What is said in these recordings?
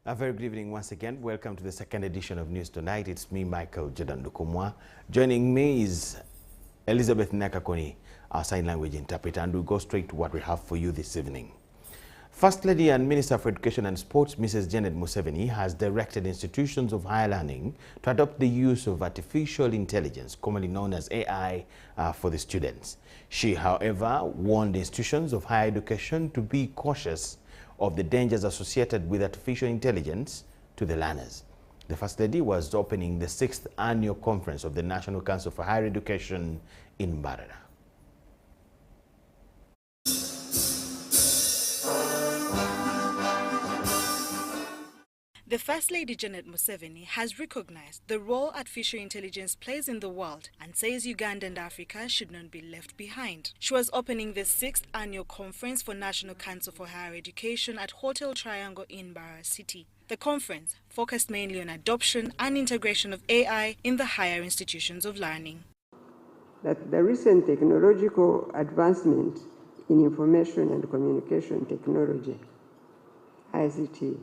A very good evening once again. Welcome to the second edition of News Tonight. It's me, Michael Jadandukumwa. Joining me is Elizabeth Nakakoni, our sign language interpreter, and we'll go straight to what we have for you this evening. First Lady and Minister for Education and Sports, Mrs. Janet Museveni, has directed institutions of higher learning to adopt the use of artificial intelligence, commonly known as AI, for the students. She, however, warned institutions of higher education to be cautious of the dangers associated with artificial intelligence to the learners. The First Lady was opening the 6th annual conference of the National Council for Higher Education in Mbarara. The First Lady Janet Museveni has recognized the role artificial intelligence plays in the world and says Uganda and Africa should not be left behind. She was opening the 6th annual conference for National Council for Higher Education at Hotel Triangle in Mbarara City. The conference focused mainly on adoption and integration of AI in the higher institutions of learning. That the recent technological advancement in information and communication technology, ICT,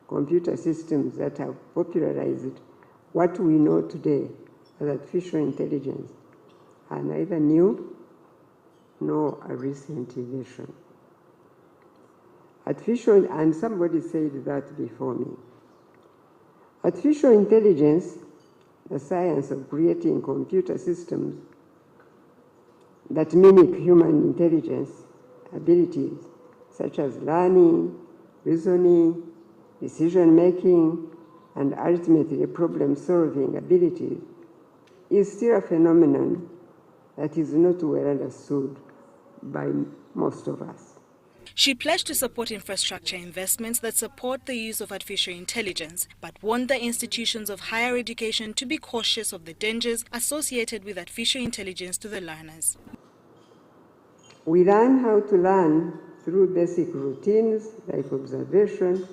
computer systems that have popularized what we know today as artificial intelligence are neither new nor a recent invention. And somebody said that before me. Artificial intelligence, the science of creating computer systems that mimic human intelligence abilities, such as learning, reasoning, decision-making, and ultimately problem-solving abilities, is still a phenomenon that is not well understood by most of us. She pledged to support infrastructure investments that support the use of artificial intelligence, but warned the institutions of higher education to be cautious of the dangers associated with artificial intelligence to the learners. We learn how to learn through basic routines like observation,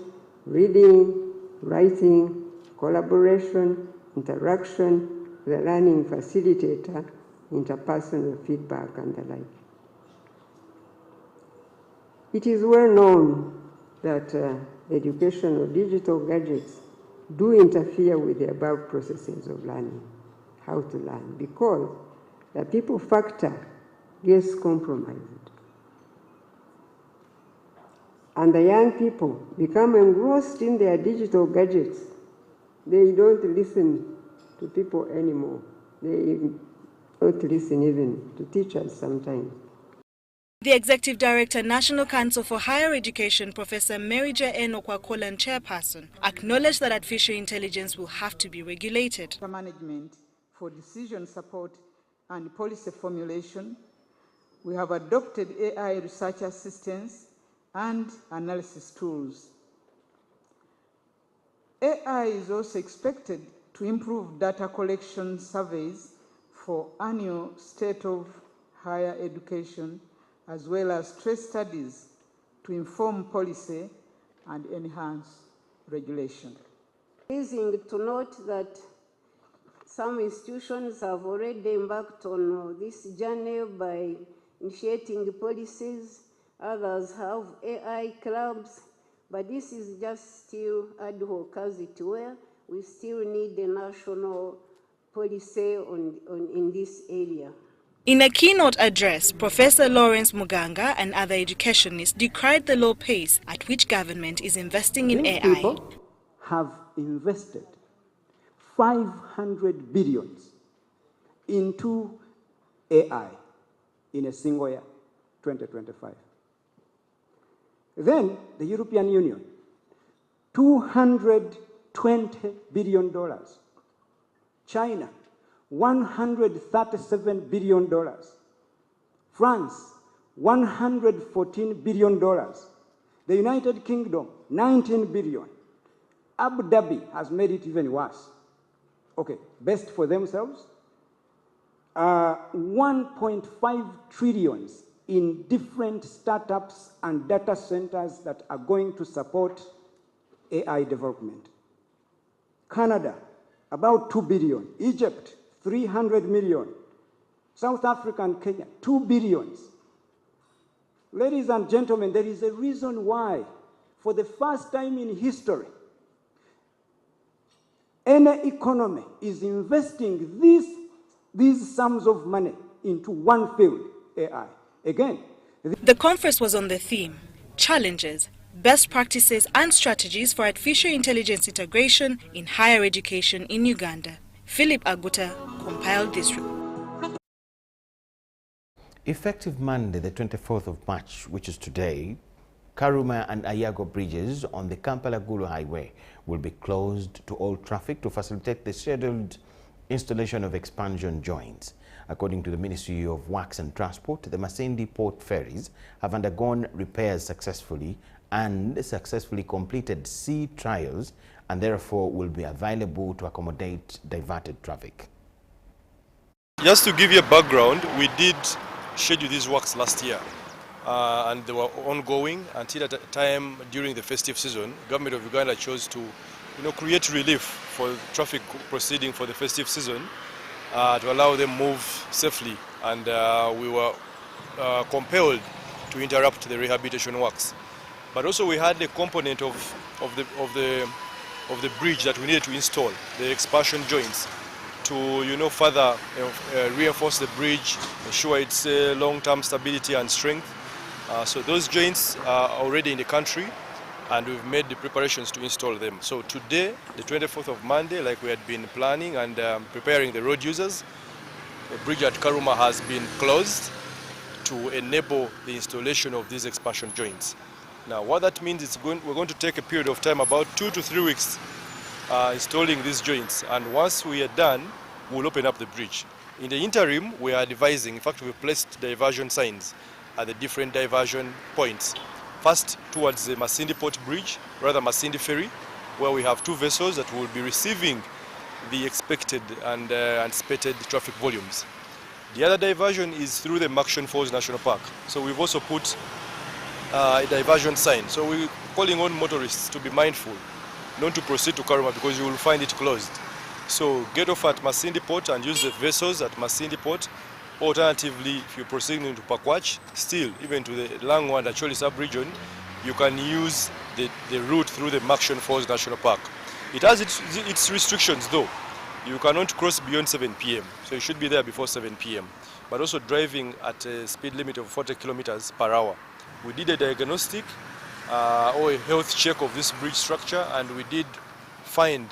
reading, writing, collaboration, interaction with a learning facilitator, interpersonal feedback, and the like. It is well known that educational digital gadgets do interfere with the above processes of learning, how to learn, because the people factor gets compromised. And the young people become engrossed in their digital gadgets. They don't listen to people anymore. They don't listen even to teachers sometimes. The Executive Director, National Council for Higher Education, Professor Merija Enokwakola, chairperson, acknowledged that artificial intelligence will have to be regulated. Management for decision support and policy formulation, we have adopted AI research assistance and analysis tools. AI is also expected to improve data collection surveys for annual state of higher education, as well as case studies to inform policy and enhance regulation. Pleasing to note that some institutions have already embarked on this journey by initiating policies. Others have AI clubs, but this is just still ad hoc, as it were. We still need a national policy in this area. In a keynote address, Professor Lawrence Muganga and other educationists decried the low pace at which government is investing in AI. People have invested 500 billions into AI in a single year, 2025. Then the European Union, $220 billion. China, $137 billion. France, $114 billion. The United Kingdom, $19 billion. Abu Dhabi has made it even worse. Okay, best for themselves. 1.5 trillion in different startups and data centers that are going to support AI development. Canada, about 2 billion. Egypt, 300 million. South Africa and Kenya, 2 billion. Ladies and gentlemen, there is a reason why, for the first time in history, any economy is investing these sums of money into one field, AI. Again, the conference was on the theme, challenges, best practices and strategies for artificial intelligence integration in higher education in Uganda. Philip Aguta compiled this report. Effective Monday, the 24th of March, which is today, Karuma and Ayago bridges on the Kampala-Gulu highway will be closed to all traffic to facilitate the scheduled installation of expansion joints. According to the Ministry of Works and Transport, the Masindi port ferries have undergone repairs successfully and successfully completed sea trials and therefore will be available to accommodate diverted traffic. Just to give you a background, we did schedule these works last year. And they were ongoing until at a time during the festive season. Government of Uganda chose to create relief for traffic proceeding for the festive season to allow them move safely, and we were compelled to interrupt the rehabilitation works. But also we had a component of the bridge that we needed to install, the expansion joints, to further reinforce the bridge, ensure its long-term stability and strength. So those joints are already in the country and we've made the preparations to install them. So today, the 24th of Monday, like we had been planning and preparing the road users, the bridge at Karuma has been closed to enable the installation of these expansion joints. Now what that means is we're going to take a period of time, about 2 to 3 weeks, installing these joints, and once we are done, we'll open up the bridge. In the interim, we are devising, in fact we've placed diversion signs at the different diversion points. First towards the Masindi Port Bridge, rather Masindi Ferry, where we have 2 vessels that will be receiving the expected and anticipated traffic volumes. The other diversion is through the Makshan Falls National Park. So we've also put a diversion sign. So we're calling on motorists to be mindful, not to proceed to Karuma because you will find it closed. So get off at Masindi Port and use the vessels at Masindi Port. Alternatively, if you're proceeding to Pakwach, still, even to the Langwa and Acholi sub-region, you can use the route through the Makshan Falls National Park. It has its restrictions though. You cannot cross beyond 7 p.m. So you should be there before 7 p.m. But also driving at a speed limit of 40 kilometers per hour. We did a diagnostic or a health check of this bridge structure, and we did find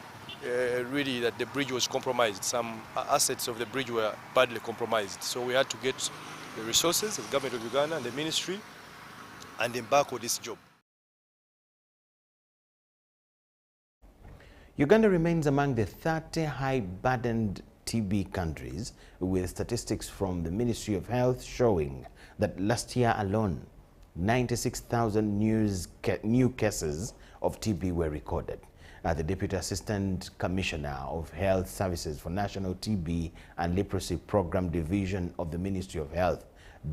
really that the bridge was compromised. Some assets of the bridge were badly compromised. So we had to get the resources of the government of Uganda and the ministry and embark on this job. Uganda remains among the 30 high-burdened TB countries, with statistics from the Ministry of Health showing that last year alone, 96,000 new cases of TB were recorded. The Deputy Assistant Commissioner of Health Services for National TB and Leprosy Program Division of the Ministry of Health,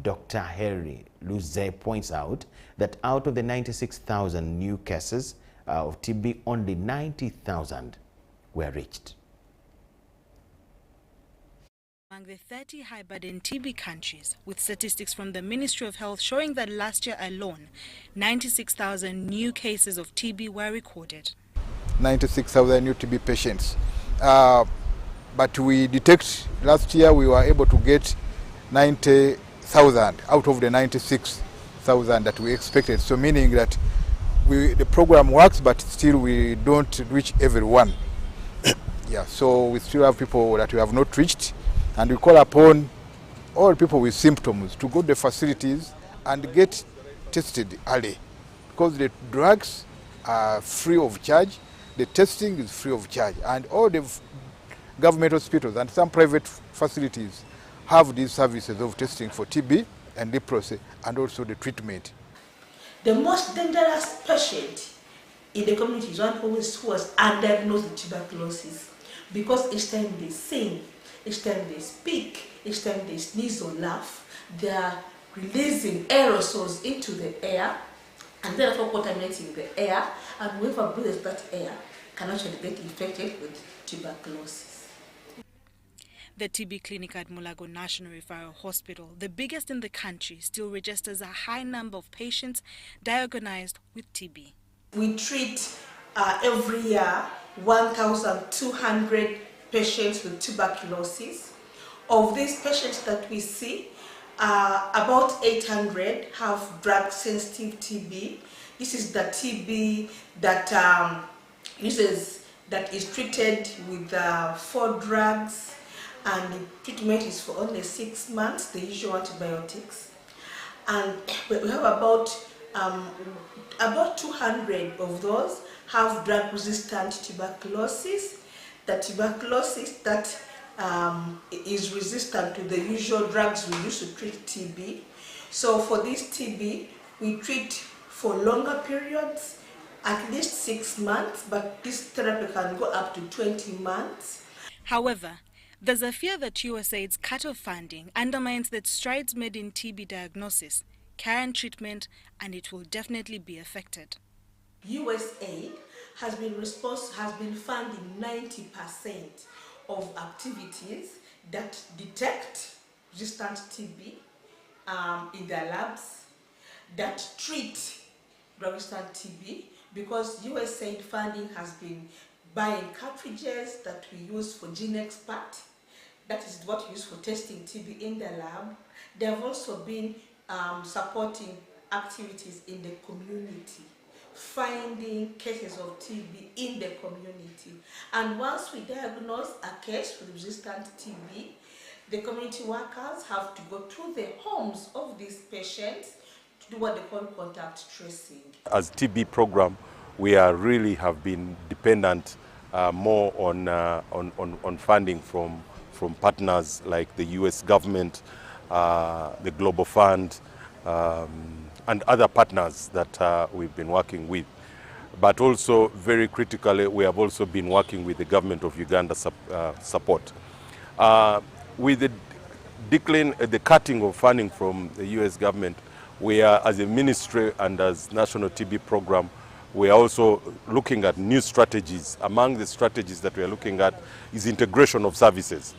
Dr. Harry Luze, points out that out of the 96,000 new cases of TB, only 90,000 were reached. Among the 30 high-burden TB countries, with statistics from the Ministry of Health showing that last year alone, 96,000 new cases of TB were recorded. 96,000 new TB patients. But we detect, last year we were able to get 90,000 out of the 96,000 that we expected. So meaning that the program works, but still we don't reach everyone. Yeah, so we still have people that we have not reached, and we call upon all people with symptoms to go to the facilities and get tested early, because the drugs are free of charge. The testing is free of charge, and all the government hospitals and some private facilities have these services of testing for TB and leprosy, and also the treatment. The most dangerous patient in the community is one who was undiagnosed with tuberculosis, because each time they sing, each time they speak, each time they sneeze or laugh, they are releasing aerosols into the air, and therefore contaminating the air, and whoever breathes that air can actually get infected with tuberculosis. The TB clinic at Mulago National Referral Hospital, the biggest in the country, still registers a high number of patients diagnosed with TB. We treat every year 1,200 patients with tuberculosis. Of these patients that we see, about 800 have drug-sensitive TB. This is the TB that is treated with 4 drugs, and the treatment is for only 6 months, the usual antibiotics. And we have about 200 of those have drug-resistant tuberculosis. The tuberculosis that is resistant to the usual drugs we use to treat TB. So for this TB, we treat for longer periods, at least 6 months, but this therapy can go up to 20 months. However, there's a fear that USAID's cut of funding undermines the strides made in TB diagnosis, care and treatment, and it will definitely be affected. USAID has been funding 90% of activities that detect resistant TB in their labs, that treat resistant TB, because USAID funding has been buying cartridges that we use for Gene Expert. That is what we use for testing TB in the lab. They have also been supporting activities in the community, finding cases of TB in the community. And once we diagnose a case with resistant TB, the community workers have to go to the homes of these patients to do what they call contact tracing. As TB program, we really have been dependent more on funding from partners like the US government, the Global Fund, and other partners that we've been working with. But also, very critically, we have also been working with the government of Uganda support. With the cutting of funding from the US government, we are, as a ministry and as National TB Program, we are also looking at new strategies. Among the strategies that we are looking at is integration of services,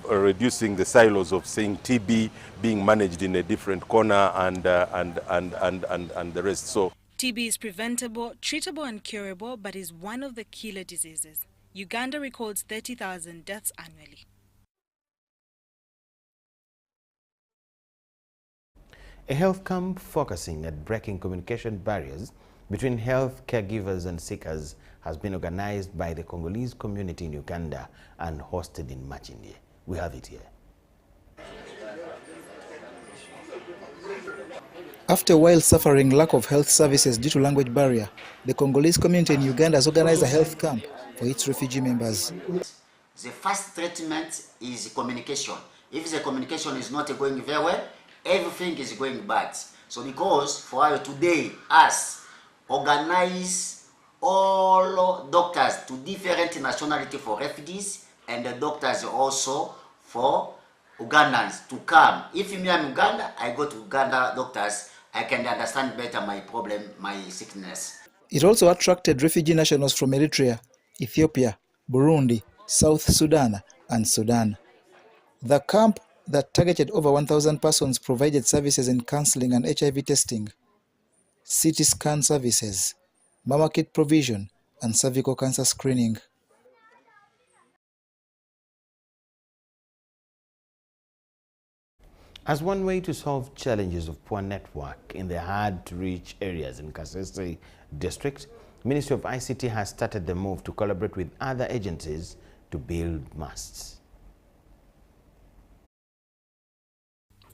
reducing the silos of saying TB being managed in a different corner and the rest. So TB is preventable, treatable and curable, but is one of the killer diseases. Uganda records 30,000 deaths annually. A health camp focusing at breaking communication barriers between health caregivers and seekers has been organized by the Congolese community in Uganda and hosted in Machindi. We have it here. After a while suffering lack of health services due to language barrier, the Congolese community in Uganda has organized a health camp for its refugee members. The first treatment is communication. If the communication is not going very well, everything is going bad. So because for today, us organize all doctors to different nationality for refugees and the doctors also for Ugandans to come. If me am Uganda, I go to Uganda doctors, I can understand better my problem, my sickness. It also attracted refugee nationals from Eritrea, Ethiopia, Burundi, South Sudan, and Sudan. The camp that targeted over 1,000 persons provided services in counseling and HIV testing, CT scan services, mama kit provision, and cervical cancer screening. As one way to solve challenges of poor network in the hard-to-reach areas in Kasese district, Ministry of ICT has started the move to collaborate with other agencies to build masts.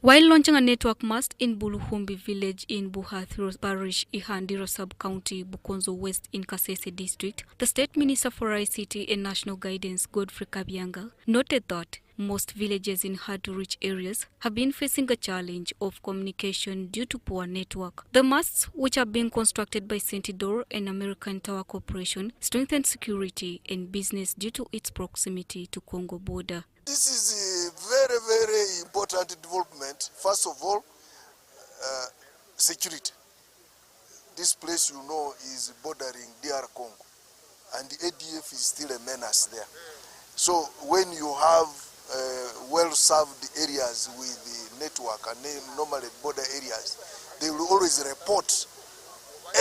While launching a network mast in Buluhumbi village in Buhathiro Parish, Ihandiro Sub-County, Bukonzo West in Kasese District, the State Minister for ICT and National Guidance, Godfrey Kabyanga, noted that most villages in hard-to-reach areas have been facing a challenge of communication due to poor network. The masts, which are being constructed by Sentidor and American Tower Corporation, strengthen security and business due to its proximity to Congo border. This is a very, very important development. First of all, security. This place, you know, is bordering DR Congo, and the ADF is still a menace there. So when you have well-served areas with the network and normally border areas, they will always report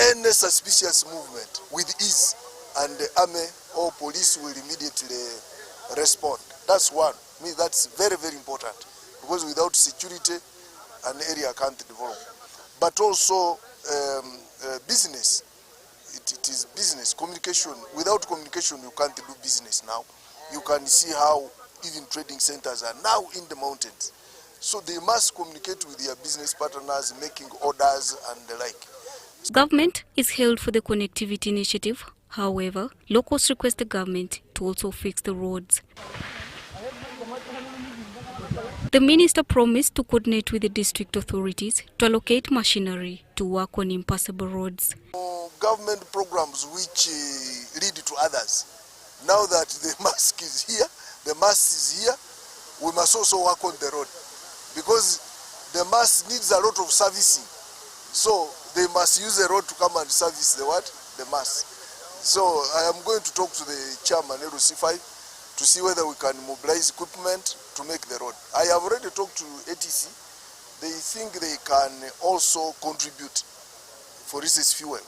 any suspicious movement with ease, and the army or police will immediately respond. That's one. I mean, that's very, very important, because without security, an area can't develop. But also business. It is business. Communication. Without communication, you can't do business now. You can see how even trading centers are now in the mountains. So they must communicate with their business partners, making orders and the like. Government is hailed for the connectivity initiative. However, locals request the government to also fix the roads. The minister promised to coordinate with the district authorities to allocate machinery to work on impassable roads. Government programs which lead to others. Now that the mask is here, the mask is here, we must also work on the road, because the mask needs a lot of servicing. So they must use the road to come and service the what? The mask. So I am going to talk to the chairman, LC5, to see whether we can mobilize equipment to make the road. I have already talked to ATC. They think they can also contribute, for instance, fuel.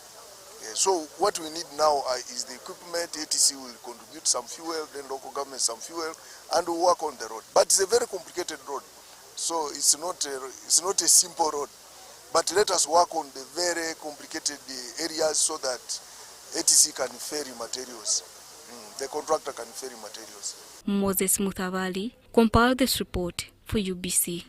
Yeah, so what we need now is the equipment. ATC will contribute some fuel, then local government some fuel, and we'll work on the road. But it's a very complicated road, so it's not a simple road. But let us work on the very complicated areas so that ATC can ferry materials. The contractor can ferry materials. Moses Muthavali compiled this report for UBC.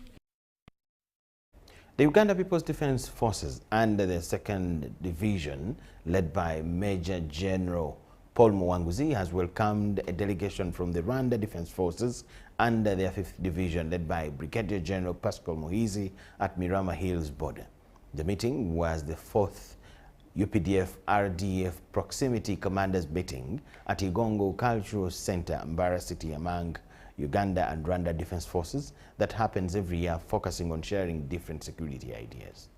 The Uganda People's Defense Forces under the 2nd Division, led by Major General Paul Muwanguzi, has welcomed a delegation from the Rwanda Defense Forces under their 5th Division, led by Brigadier General Pascal Muhizi at Mirama Hills border. The meeting was the 4th UPDF RDF Proximity Commanders meeting at Igongo Cultural Center, Mbara City, among Uganda and Rwanda Defense Forces that happens every year, focusing on sharing different security ideas.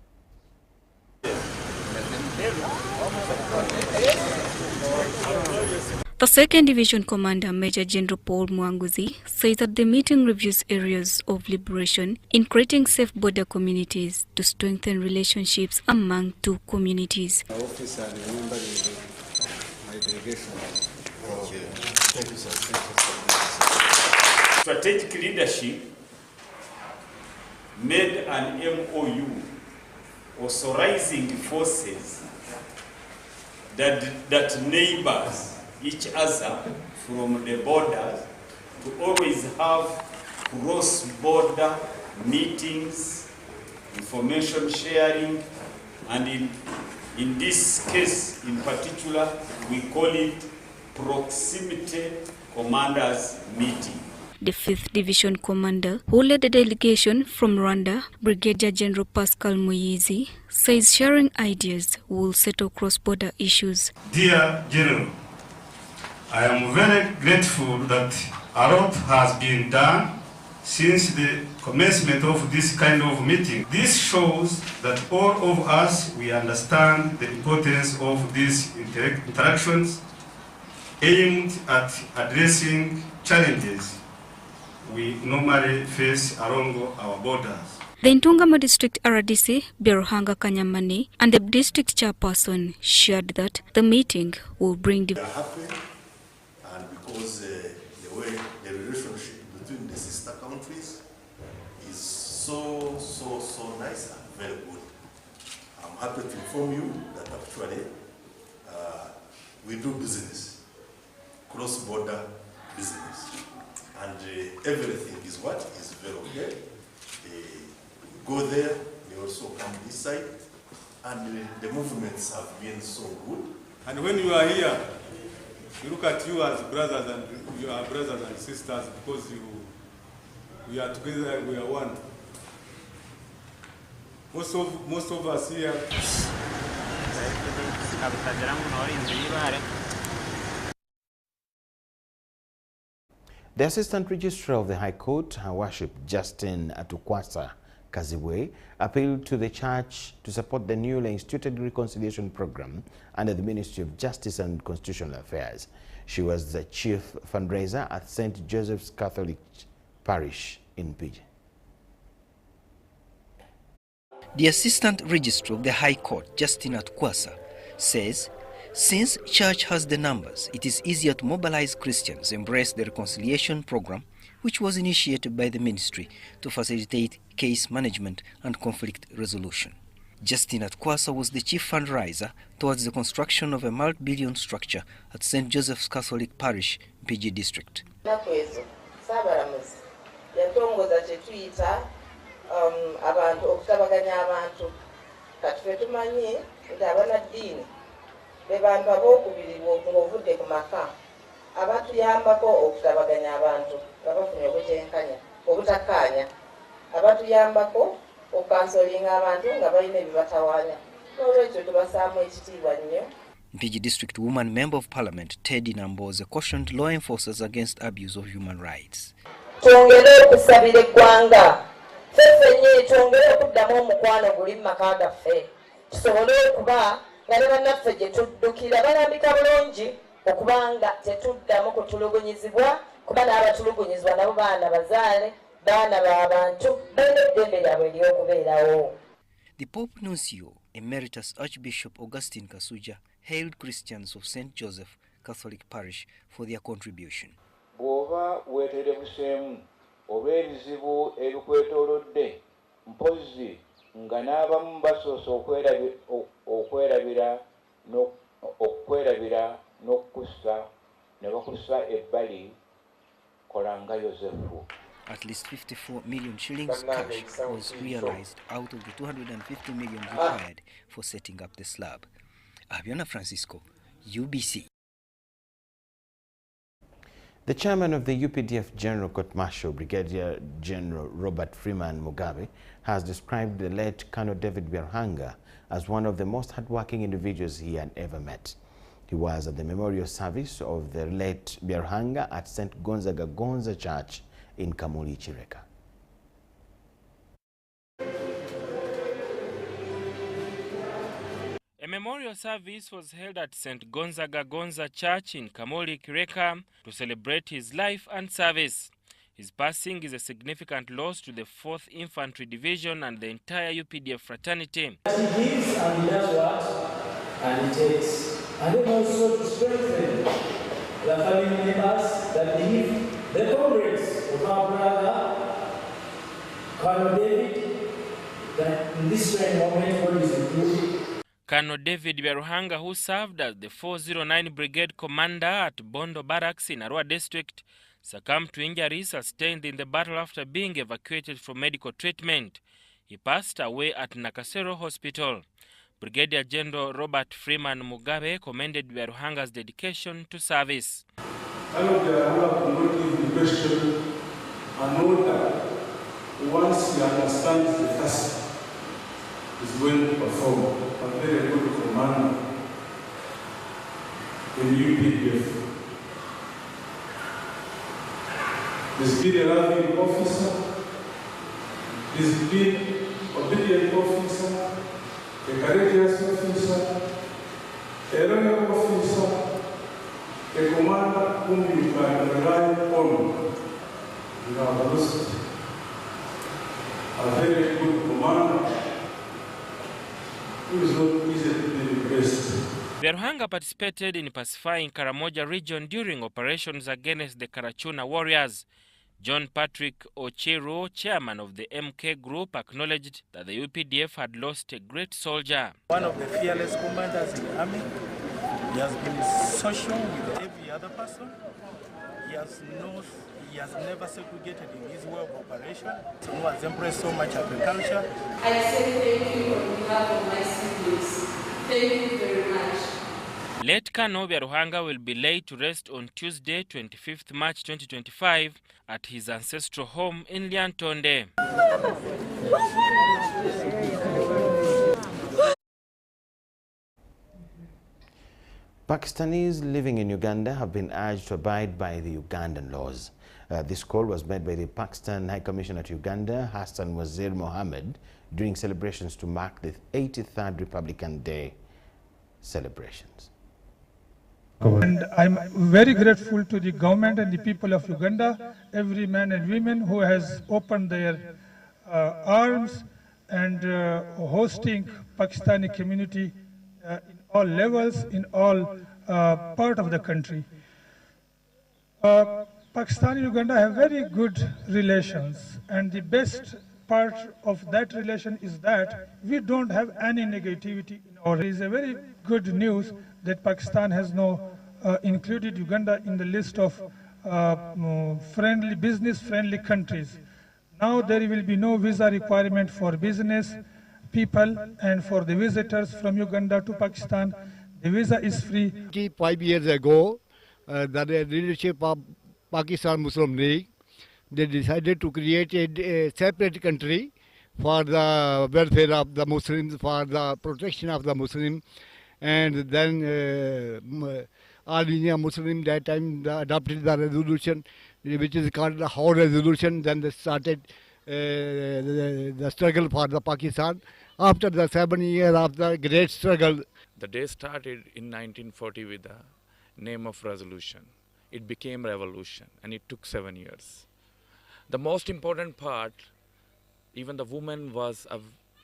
The 2nd Division Commander, Major General Paul Muwanguzi, says that the meeting reviews areas of liberation in creating safe border communities to strengthen relationships among two communities. My officer and member of my delegation. Thank you, sir. Strategic leadership made an MOU authorizing forces that neighbors each other from the borders to always have cross-border meetings, information sharing, and in this case in particular, we call it proximity commanders meeting. The 5th Division Commander, who led the delegation from Rwanda, Brigadier General Pascal Muhizi, says sharing ideas will settle cross-border issues. Dear General, I am very grateful that a lot has been done since the commencement of this kind of meeting. This shows that all of us, we understand the importance of these interactions aimed at addressing challenges we normally face along our borders. The Ntungamo District RDC, Beruhanga Kanyamani, and the district chairperson shared that the meeting will bring We are happy, and because the way the relationship between the sister countries is so nice and very good. I'm happy to inform you that actually we do business, cross-border business. And everything is very okay. Go there, they also come this side, and the movements have been so good. And when you are here, we look at you as brothers and you are brothers and sisters, because we are together, we are one. Most of us here. The Assistant Registrar of the High Court, Her Worship Justin Atukwasa Kazibwe, appealed to the Church to support the newly instituted reconciliation program under the Ministry of Justice and Constitutional Affairs. She was the chief fundraiser at St. Joseph's Catholic Parish in Pidgin. The Assistant Registrar of the High Court, Justin Atukwasa, says Since church has the numbers, it is easier to mobilize Christians to embrace the reconciliation program, which was initiated by the ministry to facilitate case management and conflict resolution. Justina Kwasa was the chief fundraiser towards the construction of a multi-billion structure at St. Joseph's Catholic Parish, PG District. Abantu okutabaganya abantu katufe tumanyi nti abanaddiini be bantu ab'okubiri bw'ovudde ku maka abatuyambako okutabaganya abantu nga bafunye obutakkaanya abatuyambako okukansolinga abantu nga balina ebibatawaanya n'olwekyo tubasaamu ekitiibwa nnyo. PG District Woman Member of Parliament Teddy Namboze cautioned law enforcers against abuse of human rights. Twongere okusabira eggwanga ffennyini twongere okuddamu omukwano guli mu maka gaffe tusobole okuba nga ne bannaffe gye tuddukira balambika bulungi okuba nga tetuddamu kutulugunyizibwa kuba n'abatulugunyizibwa nabo baana bazaale baana b'abantu balina eddembe lyabwe ery'okubeerawo. The Pope Nuncio Emeritus Archbishop Augustine Kasuja hailed Christians of St. Joseph Catholic Parish for their contribution. Bw'oba weeterebuseemu oba ebizibu ebikwetoolodde mpozi nga n'abamu basoose okwerabira n'okukussa ne bakussa ebbali kola nga Yosefu. At least 54 million shillings cash was realized out of the 250 million required for setting up the slab. Abiona Francisco, UBC. The chairman of the UPDF General Court Martial, Brigadier General Robert Freeman Mugabe, has described the late Colonel David Byarhanga as one of the most hardworking individuals he had ever met. He was at the memorial service of the late Byarhanga at St. Gonzaga Gonza Church in Kamuli, Chireka. A memorial service was held at St. Gonzaga Gonza Church in Kamoli, Kireka to celebrate his life and service. His passing is a significant loss to the 4th Infantry Division and the entire UPDF fraternity. He gives and he does what? And he takes. And then also to strengthen the family members that believe the comrades of our brother, Colonel David, that in this very moment God is included. Colonel David Byarhanga, who served as the 409 Brigade Commander at Bondo Barracks in Arua District, succumbed to injuries sustained in the battle after being evacuated from medical treatment. He passed away at Nakasero Hospital. Brigadier General Robert Freeman Mugabe commended Byarhanga's dedication to service. Colonel Byarhanga could not give the question and know that once he understands the task, is going to perform a very good commander in UPDF. He's been a loving officer, he's been obedient officer, a courageous officer, a loyal officer, a commander whom you can rely on. You have lost a very good commander. Byarhanga participated in pacifying Karamoja region during operations against the Karachuna warriors. John Patrick Ochiru, chairman of the MK Group, acknowledged that the UPDF had lost a great soldier. One of the fearless commanders in the army. He has been social with every other person. He has never segregated in his way of operation. So he has embraced so much agriculture. I say thank you on behalf of my siblings. Thank you very much. Late Colonel Byarhanga will be laid to rest on Tuesday, 25th March 2025 at his ancestral home in Liantonde. Pakistanis living in Uganda have been urged to abide by the Ugandan laws. This call was made by the Pakistan High Commissioner to Uganda, Hassan Wazir Mohammed, during celebrations to mark the 83rd Republican Day celebrations. And I'm very grateful to the government and the people of Uganda, every man and woman who has opened their arms and hosting Pakistani community in all levels, in all part of the country. Pakistan and Uganda have very good relations, and the best part of that relation is that we don't have any negativity in our. It is a very good news that Pakistan has now included Uganda in the list of business-friendly countries. Now there will be no visa requirement for business people and for the visitors from Uganda to Pakistan. The visa is free. 5 years ago, the leadership of Pakistan Muslim League, they decided to create a separate country for the welfare of the Muslims, for the protection of the Muslim, and then all India Muslim that time adopted the resolution, which is called the Lahore resolution. Then they started the struggle for the Pakistan. After the 7 years of the great struggle, the day started in 1940 with the name of resolution. It became revolution, and it took 7 years. The most important part, even the women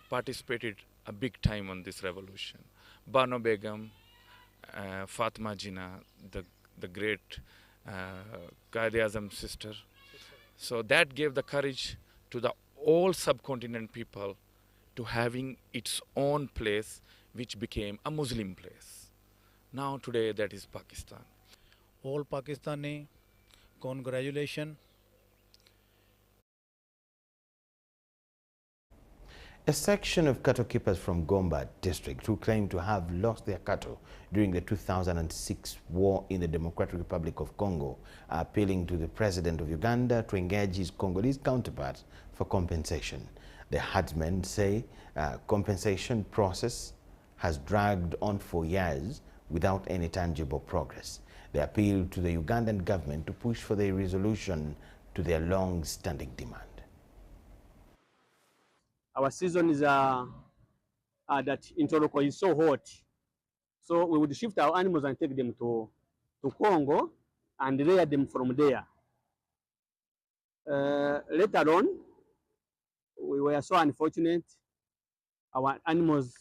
participated a big time on this revolution. Bano Begum, Fatima Jinnah, the great Quaid-e-Azam sister. So that gave the courage to the all subcontinent people to having its own place, which became a Muslim place. Now today that is Pakistan. All Pakistani, congratulations. A section of cattle keepers from Gomba district who claim to have lost their cattle during the 2006 war in the Democratic Republic of Congo are appealing to the President of Uganda to engage his Congolese counterpart for compensation. The herdsmen say compensation process has dragged on for years without any tangible progress. They appeal to the Ugandan government to push for the resolution to their long-standing demand. Our season is that in Toroko is so hot, so we would shift our animals and take them to Congo and rear them from there. Later on, we were so unfortunate. Our animals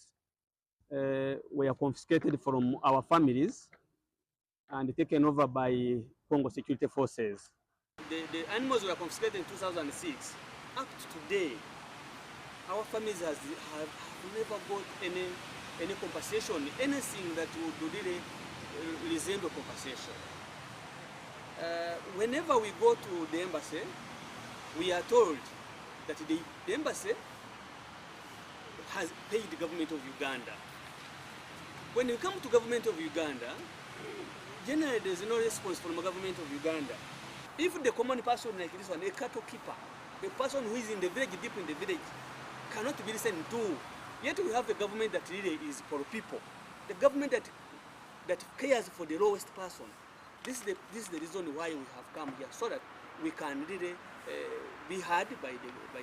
were confiscated from our families and taken over by Congo security forces. The animals were confiscated in 2006. Up to today, our families have never got any compensation, anything that would really resemble compensation. Whenever we go to the embassy, we are told that the embassy has paid the government of Uganda. When you come to government of Uganda, generally there is no response from the government of Uganda. If the common person like this one, a cattle keeper, a person who is in the village, deep in the village, cannot be listened to. Yet we have a government that really is for people. The government that cares for the lowest person. This is the reason why we have come here, so that we can really be heard by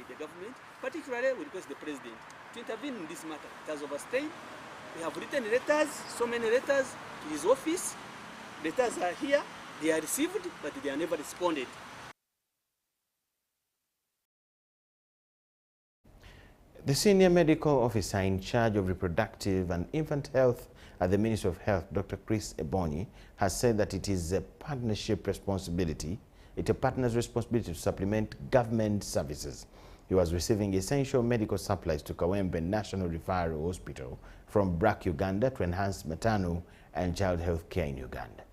the government, particularly we request the president to intervene in this matter. It has overstayed. We have written letters, so many letters to his office. Letters are here, they are received, but they are never responded. The senior medical officer in charge of reproductive and infant health at the Ministry of Health, Dr. Chris Ebonyi, has said that it is a partnership responsibility. It's a partner's responsibility to supplement government services. He was receiving essential medical supplies to Kawempe National Referral Hospital from BRAC Uganda to enhance maternal and child health care in Uganda.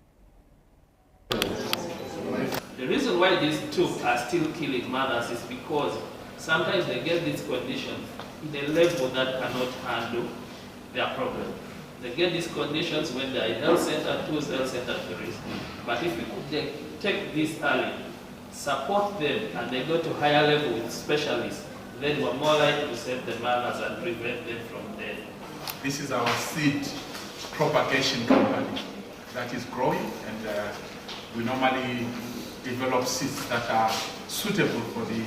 The reason why these two are still killing mothers is because sometimes they get these conditions in the level that cannot handle their problem. They get these conditions when they are in health center 2, health center 3. But if we could take this early, support them, and they go to higher level with specialists, then we're more likely to save the mothers and prevent them from death. This is our seed propagation company that is growing, and we normally develop seeds that are suitable for the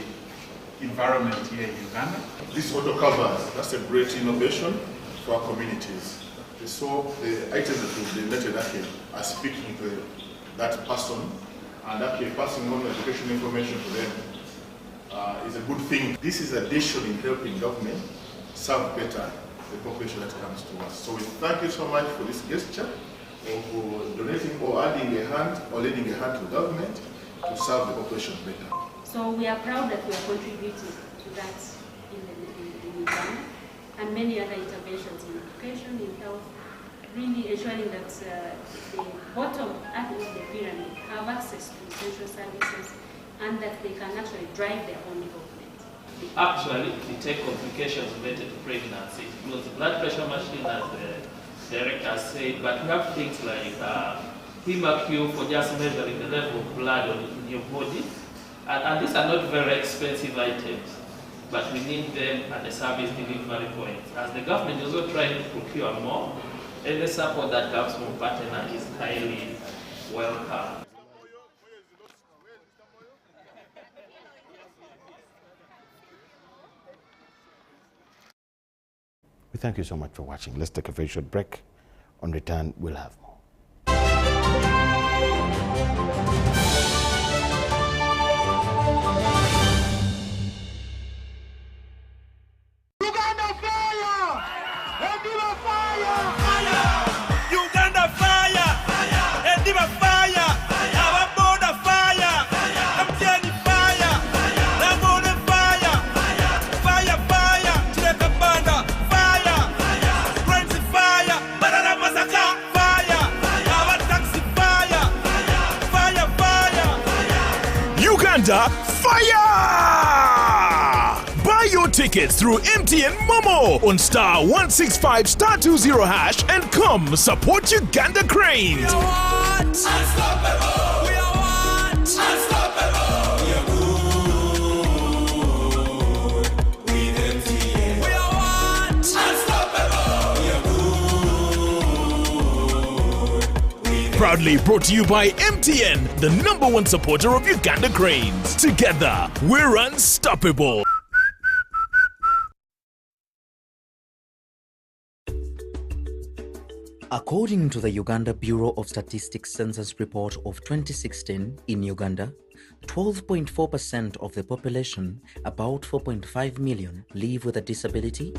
environment here in Uganda. This auto covers, that's a great innovation for our communities. So the items that will be donated actually are speaking to that person, and actually passing on education information to them is a good thing. This is addition in helping government serve better the population that comes to us. So we thank you so much for this gesture of donating or adding a hand or lending a hand to government to serve the population better. So we are proud that we are contributing to that in Uganda, and many other interventions in education, in health, really ensuring that the bottom end of the pyramid have access to essential services and that they can actually drive their own development. Actually, we take complications related to pregnancy. It was a blood pressure machine, as the director said, but we have things like PWDs for just measuring the level of blood in your body. And these are not very expensive items, but we need them at the service delivery point. As the government is also trying to procure more, any support that comes from Maternal is highly welcome. We thank you so much for watching. Let's take a very short break. On return, we'll have more. Fire! Buy your tickets through MTN Momo on *165 *20# and come support Uganda Cranes. We are what? Unstoppable. We are what? Unstoppable. We are good with MTN. We are what? Unstoppable. We are good. Proudly brought to you by MTN, the #1 supporter of Uganda Cranes. Together, we're unstoppable. According to the Uganda Bureau of Statistics Census Report of 2016, in Uganda, 12.4% of the population, about 4.5 million, live with a disability.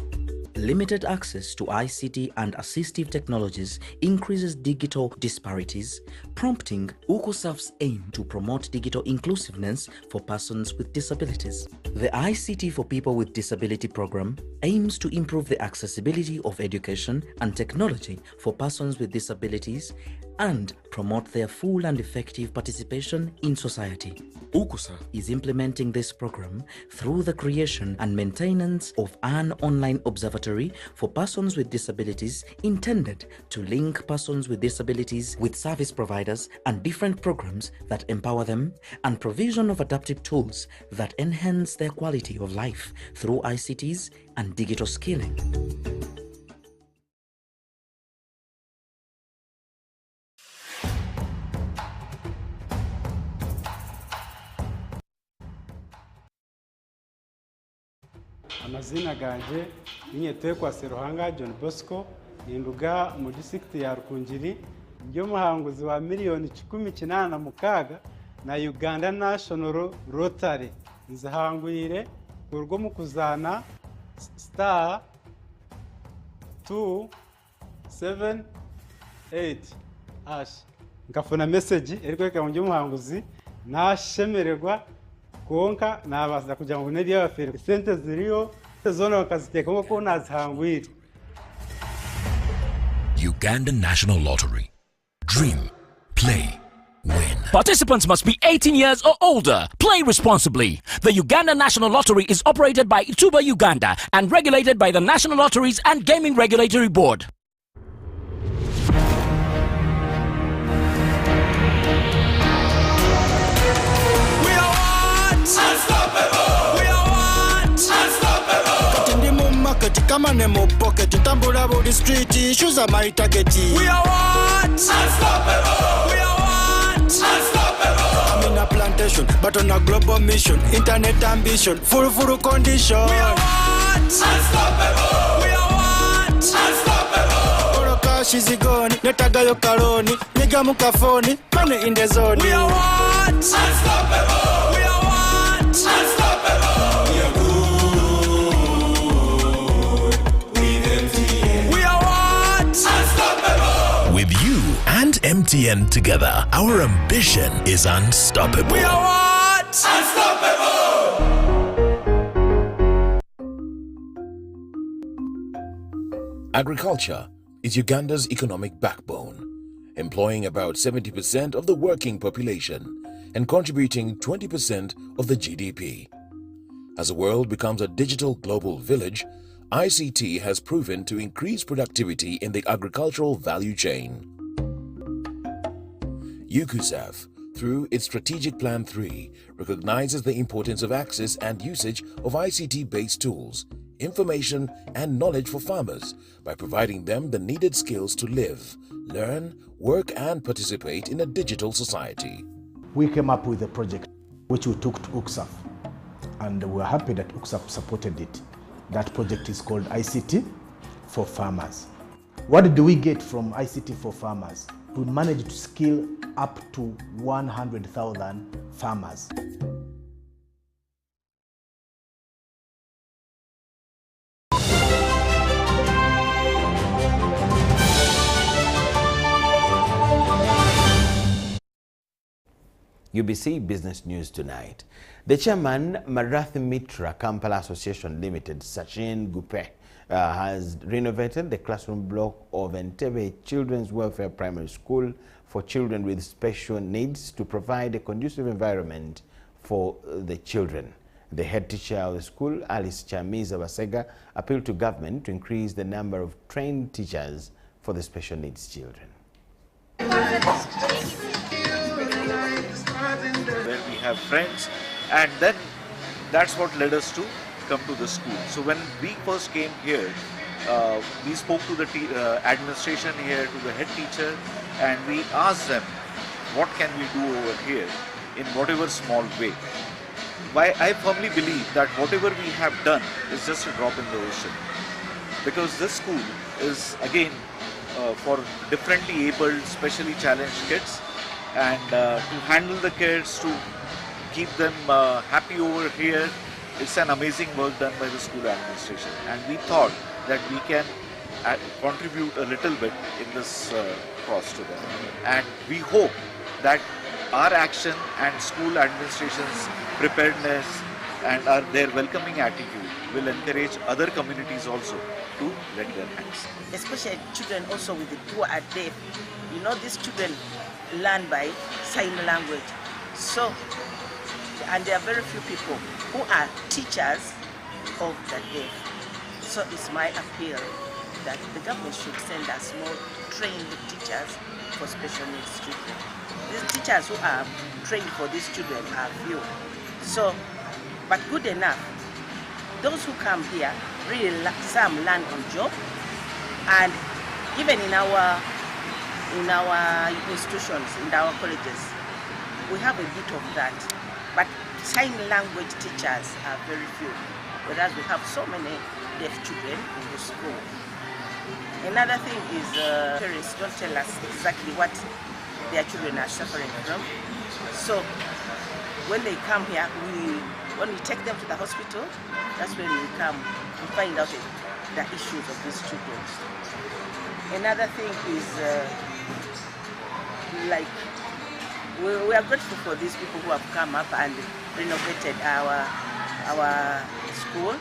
Limited access to ICT and assistive technologies increases digital disparities, prompting UCOSAF's aim to promote digital inclusiveness for persons with disabilities. The ICT for People with Disability program aims to improve the accessibility of education and technology for persons with disabilities and promote their full and effective participation in society. UCOSA is implementing this program through the creation and maintenance of an online observatory for persons with disabilities intended to link persons with disabilities with service providers and different programs that empower them, and provision of adaptive tools that enhance their quality of life through ICTs and digital skilling. Amazina ganje ninyetekwa Seruhanga John Bosco Nduga mu district ya Rukungiri, ndio muhanguzi wa miliyoni 18 na Uganda National Rotary. Nzahangwire urwo mu kuzana *278# ngafuna message eriko mu muhanguzi nashemererwa konka nabaza kugira ngo neri yabafere sente ziriyo zona bakaziteka ko nazihangwira. Uganda National Lottery. Dream, play, win. Participants must be 18 years or older. Play responsibly. The Uganda National Lottery is operated by Tuba Uganda and regulated by the National Lotteries and Gaming Regulatory Board. Unstoppable. We are what? Unstoppable. Katindi mu market, kama ne mu pocket, tambula body street, issues are my target. We are what? Unstoppable. We are what? Unstoppable. I'm in a plantation, but on a global mission, internet ambition, full condition. We are what? Unstoppable. We are what? Unstoppable. Oro cash is gone, netagayo kaloni, niga mukafoni, money in the zone. We are what? Unstoppable. We are what? Unstoppable. We are good with MTN. MTN together, our ambition is unstoppable. We are what? Unstoppable! Agriculture is Uganda's economic backbone, employing about 70% of the working population and contributing 20% of the GDP. As the world becomes a digital global village, ICT has proven to increase productivity in the agricultural value chain. UKUSAF, through its Strategic Plan 3, recognizes the importance of access and usage of ICT-based tools, information and knowledge for farmers by providing them the needed skills to live, learn, work and participate in a digital society. We came up with a project which we took to UKSAF, and we're happy that UKSAF supported it. That project is called ICT for Farmers. What did we get from ICT for Farmers? We managed to skill up to 100,000 farmers. UBC Business News tonight. The chairman, Marathi Mitra Kampala Association Limited, Sachin Gupe, has renovated the classroom block of Entebbe Children's Welfare Primary School for children with special needs to provide a conducive environment for the children. The head teacher of the school, Alice Chamiza Basega, appealed to government to increase the number of trained teachers for the special needs children. Where we have friends, and then that's what led us to come to the school. So when we first came here, we spoke to the administration here, to the head teacher, and we asked them, what can we do over here in whatever small way? Why I firmly believe that whatever we have done is just a drop in the ocean, because this school is again for differently abled, specially challenged kids, and to handle the kids, to keep them happy over here, it's an amazing work done by the school administration, and we thought that we can contribute a little bit in this cause to them, and we hope that our action and school administration's preparedness and their welcoming attitude will encourage other communities also to lend their hands. Especially children also with the poor and deaf. You know, these children learn by sign language. So, and there are very few people who are teachers of the deaf. So it's my appeal that the government should send us more trained teachers for special needs children. These teachers who are trained for these children are few. So, but good enough. Those who come here, really some learn on job, and even in our institutions, in our colleges, we have a bit of that. But sign language teachers are very few, whereas we have so many deaf children in the school. Another thing is parents don't tell us exactly what their children are suffering from. So when they come here, when we take them to the hospital, that's when we come and find out the issues of these children. Another thing is like we are grateful for these people who have come up and renovated our school.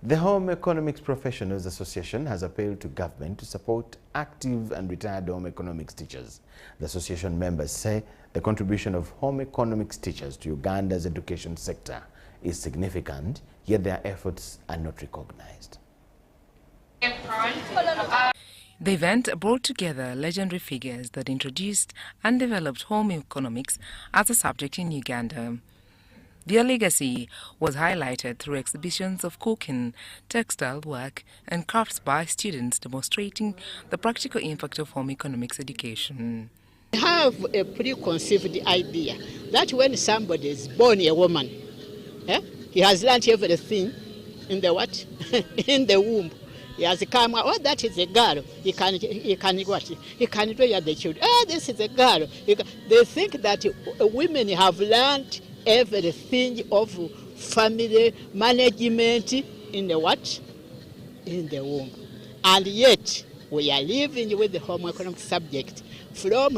The Home Economics Professionals Association has appealed to government to support active and retired home economics teachers. The association members say the contribution of home economics teachers to Uganda's education sector is significant, yet their efforts are not recognized. The event brought together legendary figures that introduced and developed home economics as a subject in Uganda. Their legacy was highlighted through exhibitions of cooking, textile work, and crafts by students demonstrating the practical impact of home economics education. I have a preconceived idea that when somebody is born a woman, he has learned everything in the what? In the womb. He has come out, oh, that is a girl. He can what? He can do the children. Oh, this is a girl. They think that women have learned everything of family management, in the what? In the womb. And yet, we are living with the home economic subject from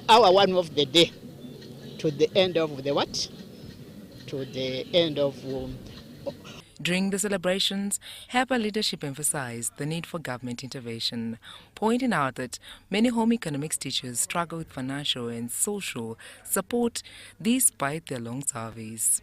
hour 1 of the day to the end of the what? To the end of During the celebrations, HEPA leadership emphasized the need for government intervention, pointing out that many home economics teachers struggle with financial and social support despite their long service.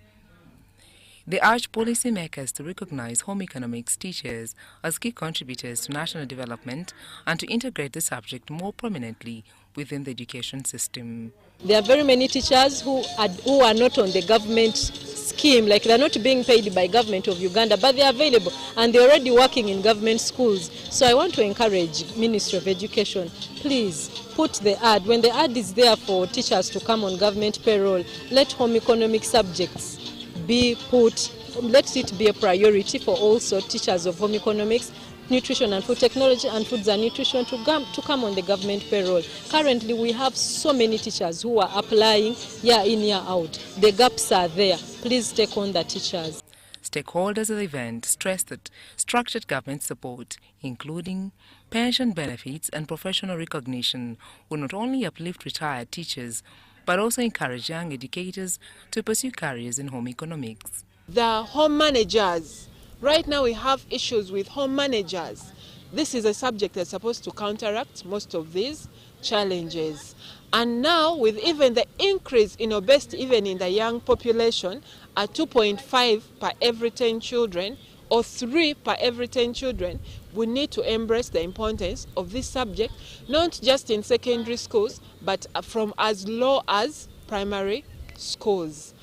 They urged policymakers to recognize home economics teachers as key contributors to national development and to integrate the subject more prominently within the education system. There are very many teachers who are not on the government scheme, like they're not being paid by government of Uganda, but they're available and they're already working in government schools. So I want to encourage Ministry of Education, please put the ad, when the ad is there for teachers to come on government payroll, let home economic subjects be put, let it be a priority for also teachers of home economics, nutrition and food technology and foods and nutrition to come on the government payroll. Currently we have so many teachers who are applying year in, year out. The gaps are there. Please take on the teachers. Stakeholders of the event stressed that structured government support, including pension benefits and professional recognition, will not only uplift retired teachers, but also encourage young educators to pursue careers in home economics. The home managers, right now we have issues with home managers. This is a subject that's supposed to counteract most of these challenges. And now with even the increase in obesity, even in the young population, at 2.5 per every 10 children, or 3 per every 10 children, we need to embrace the importance of this subject, not just in secondary schools, but from as low as primary schools.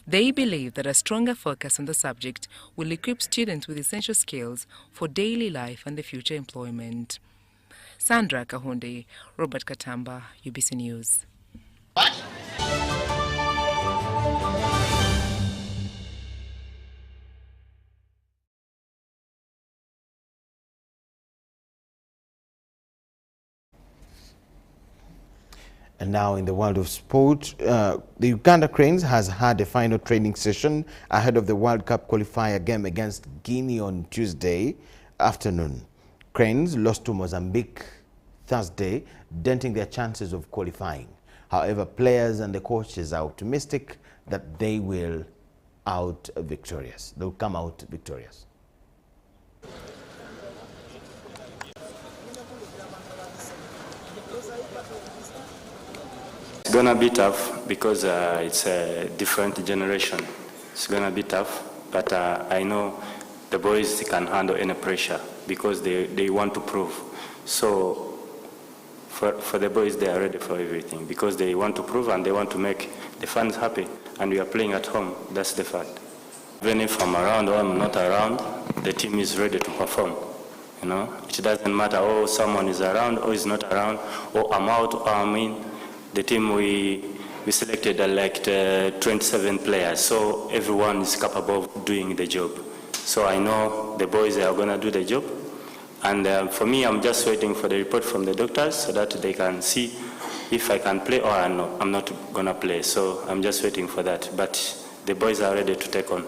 They believe that a stronger focus on the subject will equip students with essential skills for daily life and the future employment. Sandra Kahunde, Robert Katamba, UBC News. And now in the world of sport, the Uganda Cranes has had a final training session ahead of the World Cup qualifier game against Guinea on Tuesday afternoon. Cranes lost to Mozambique Thursday, denting their chances of qualifying. However, players and the coaches are optimistic that they will out victorious. They'll come out victorious. It's gonna be tough because it's a different generation. It's gonna be tough, but I know the boys can handle any pressure because they want to prove. So for the boys, they are ready for everything because they want to prove and they want to make the fans happy. And we are playing at home. That's the fact. Even if I'm around or I'm not around, the team is ready to perform. You know, it doesn't matter. Oh, someone is around or is not around, or I'm out or I'm in. The team we selected like 27 players, so everyone is capable of doing the job. So I know the boys are going to do the job. And for me, I'm just waiting for the report from the doctors so that they can see if I can play or I'm not going to play. So I'm just waiting for that. But the boys are ready to take on.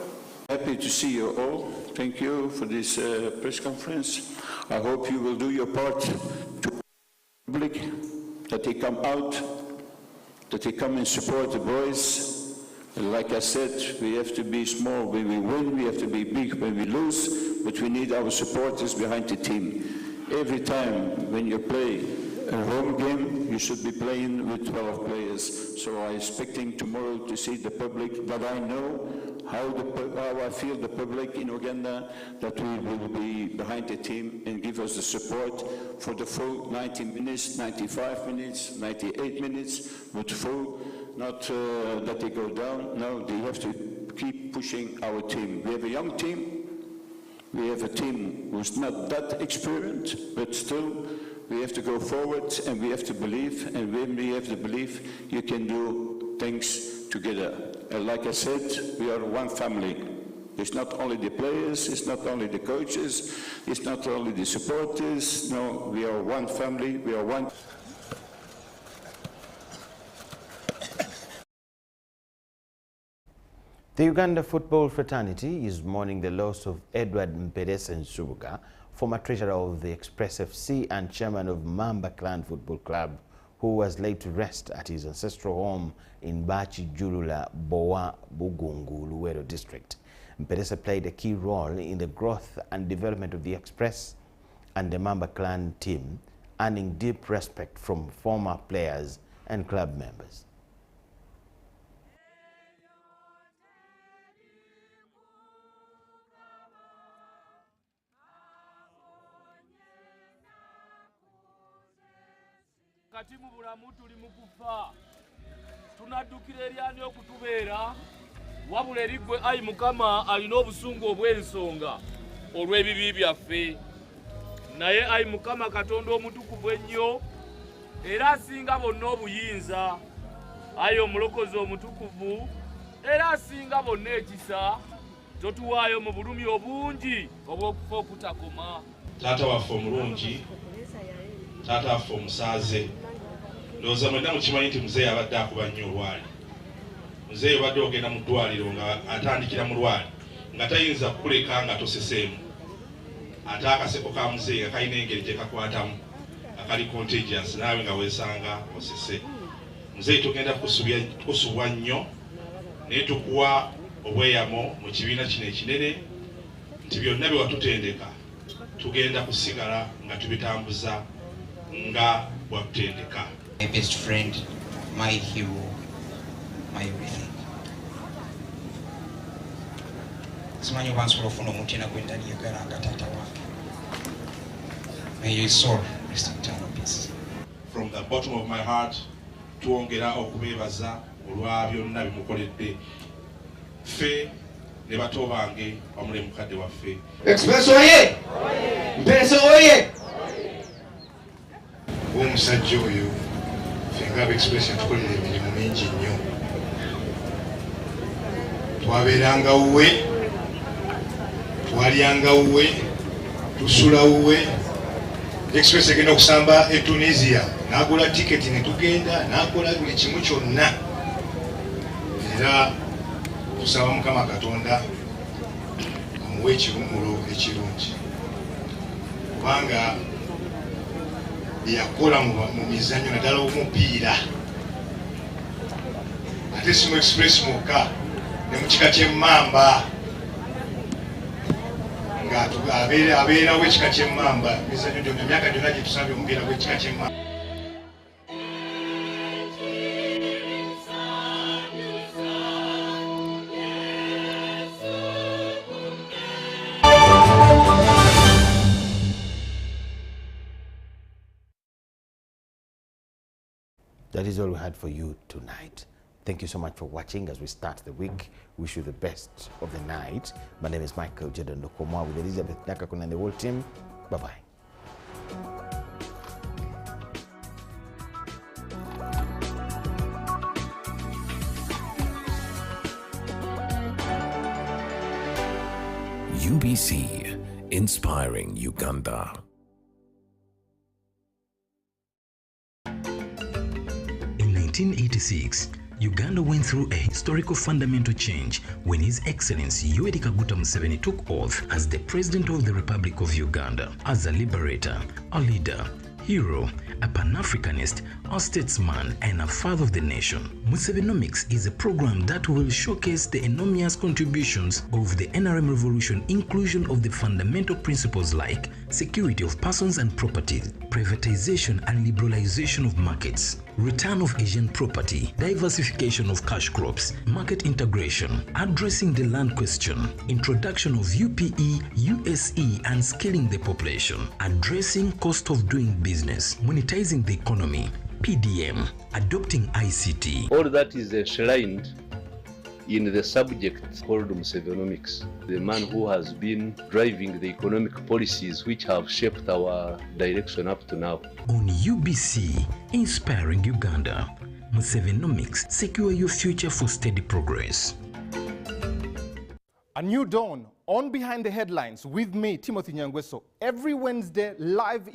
Happy to see you all. Thank you for this press conference. I hope you will do your part to the public, that they come out, that they come and support the boys. And like I said, we have to be small when we win, we have to be big when we lose, but we need our supporters behind the team. Every time when you play a home game, you should be playing with 12 players. So I'm expecting tomorrow to see the public, but I know how I feel the public in Uganda, that we will be behind the team and give us the support for the full 90 minutes, 95 minutes, 98 minutes, but full, not that they go down. No, they have to keep pushing our team. We have a young team. We have a team who's not that experienced, but still we have to go forward and we have to believe, and when we have the belief, you can do things together. And like I said, we are one family. It's not only the players, it's not only the coaches, it's not only the supporters. No, we are one family, we are one. The Uganda football fraternity is mourning the loss of Edward Nsubuga, former treasurer of the Express FC and chairman of Mamba Clan Football Club, who was laid to rest at his ancestral home in Bachi Julula Boa Bugungu, Luwero district. Mpedesa played a key role in the growth and development of the Express and the Mamba Clan team, earning deep respect from former players and club members. Kati mu bulamu tuli mu kufa tunaddukira eri ani okutubeera wabula erigwe ayi Mukama alina obusungu obw'ensonga olw'ebibi byaffe naye ayi Mukama Katonda omutukuvu ennyo era asinga bonna obuyinza ayi omulokozi omutukuvu era asinga bonna ekisa totuwaayo mu bulumi obungi obw'okufa okutakoma. Taata waffe omulungi, taata waffe omusaaze, ndowooza mwenna mukimanyi nti muzeeyi abadde akuba nnyo olwali. Muzeeyi obadde ogenda mu ddwaliro nga atandikira mu lwali nga tayinza kukuleka nga toseseemu. Ate akaseko ka muzeeyi nga kalina engeri gye kakwatamu akali contagious naawe nga weesanga osese. Muzeeyi tugenda kusubwa nnyo naye tukuwa obweyamo mu kibiina kino ekinene nti byonna bye watutendeka tugenda kusigala nga tubitambuza nga bwatutendeka. My best friend, my hero, my everything. Simanyi wansobola ofuna omuntu yenna gwe ndaliyagala nga taata wange. May your soul rest in eternal peace. From the bottom of my heart, tuwongera okubeebaza olwa byonna bimukoledde. Ffe ne bato bange wamule mukadde waffe. Express oye! Mpesa oye! Omusajja oyo fenga Express yatukolera emirimu mingi nnyo. Twabeeranga wuwe, twalyanga wuwe, tusula wuwe. Express egenda okusamba e Tunisia n'agula tiketi ne tugenda n'akola buli kimu kyonna. Era tusaba Mukama Katonda amuwe ekirumulo ekirungi kubanga yakola mu mizannyo naddala omupiira ate si mu Express mwokka ne mu kika ky'emmamba ng'abeerawo ekika ky'emmamba emizannyo gyonna emyaka gyonna gye tusambye omupiira gw'ekika ky'emmamba. That is all we had for you tonight. Thank you so much for watching as we start the week. Wish you the best of the night. My name is Michael Jordan Dokomwa with Elizabeth Nakakun and the whole team. Bye-bye. UBC, inspiring Uganda. In 1986, Uganda went through a historical fundamental change when His Excellency Yoweri Kaguta Museveni took oath as the President of the Republic of Uganda. As a liberator, a leader, hero, a Pan-Africanist, a statesman, and a father of the nation, Musevenomics is a program that will showcase the enormous contributions of the NRM revolution, inclusion of the fundamental principles like security of persons and property, privatization and liberalization of markets, return of Asian property, diversification of cash crops, market integration, addressing the land question, introduction of UPE, USE and scaling the population, addressing cost of doing business, monetizing the economy, PDM, adopting ICT. All that is enshrined in the subject called Musevenomics, the man who has been driving the economic policies which have shaped our direction up to now. On UBC, inspiring Uganda, Musevenomics, secure your future for steady progress. A new dawn on Behind the Headlines with me, Timothy Nyangweso, every Wednesday live in